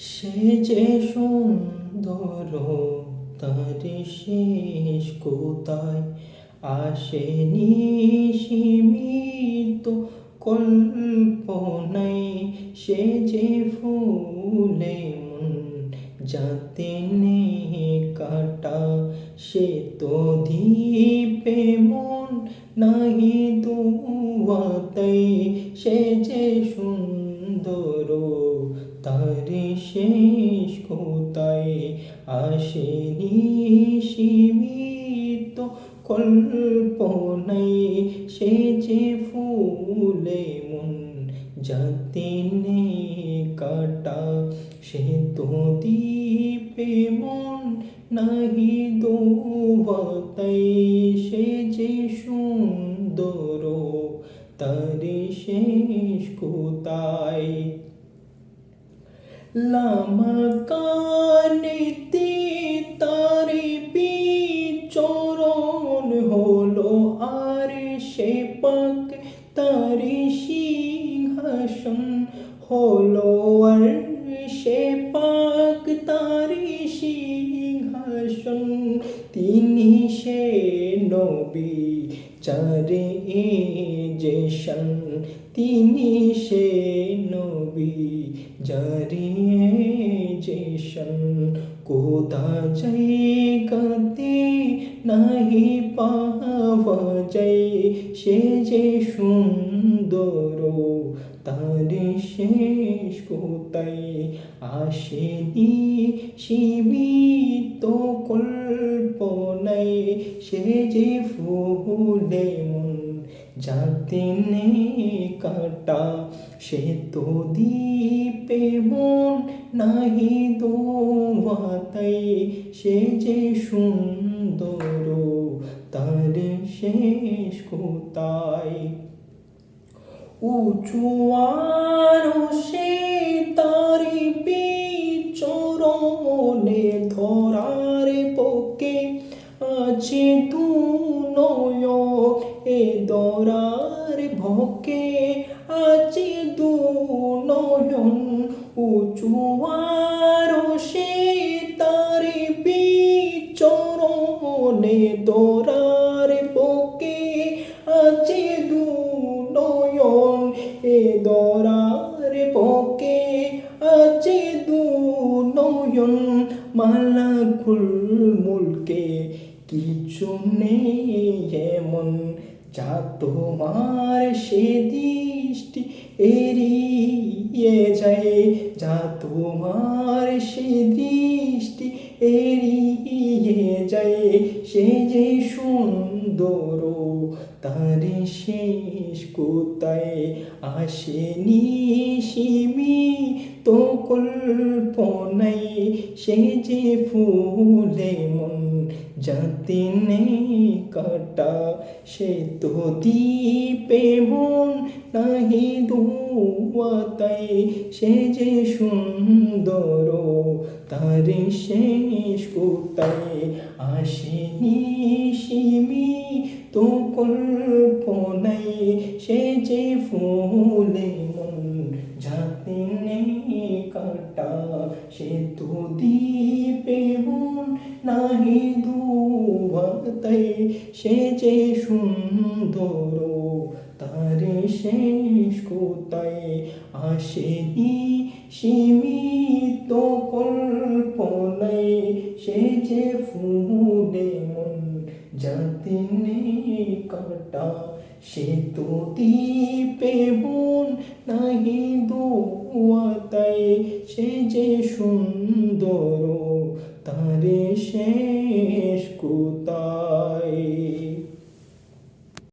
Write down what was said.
সে যে সুন্দর তার শেষ কোথায় আসেনি সীমিত কল্পনায় সে যে ফুলে মন যাতে নেই কাটা সে তো দ্বীপে মন নাহি দুয়াতাই সে যে সুন্দর তার শেষ কোথায় আসেনি সীমিত কল্পনায় সে যে ফুলে মন যাতে নেই কাটা সে তো দ্বীপে মন নাহি দোয়াতাই সে যে সুন্দর তার শেষ কোথায় লামাকানিতে তারি বিচরণ হলো আর সে পাক তারি সিংহাসন হলো আর সে পাক তারি সিংহাসন তিনি সে নবী যারে যে শান তিনি সে নবী যারে যে শান কোথা জায়গাতে নাহি পাওয়া যায় সে যে সুন্দর তার শেষ কোথায় আসেনি সীমিত কল্পনায় সে যে ফুলে মন যাতে নেই কাটা সে তো দ্বীপে মন নাহি দোয়াতাই সে যে সুন্দর তার শেষ কোথায় উঁচু আরশে তারি বিচরণে ধরার পক্ষে আছে দু নয়ন এ ধরার ভকে আছে দু নয়ন উঁচু আরশে তারি বিচরণে ধরার পক্ষে আছে দু নয়ন এ ধরার পক্ষে আছে দু নয়ন মালাকুল মুলকে কিছু নেই এমন যা তোমার সে দৃষ্টি এড়িয়ে যায় যা তোমার সে দৃষ্টি এড়িয়ে যায় সে যে সুন্দর তার শেষ কোথায় আসেনি সীমিত কল্পনায় সে যে ফুলে মন যাতে নেই কাটা সে তো দ্বীপে মন নাহি দোয়াতাই সে যে সুন্দর তার শেষ কোথায় আসেনি সীমিত কল্পনায় সে যে ফুলে মন যাতে নেই কাটা সে তো দ্বীপে মন নাহি দোয়াতাই সে যে সুন্দর তার শেষ কোথায় আসেনি সীমিত কল্পনায় সে যে ফুলে মন যাতে নেই কাটা সে তো দ্বীপে মন নাহি দোয়াতাই সে যে সুন্দর তার শেষ কোথায়।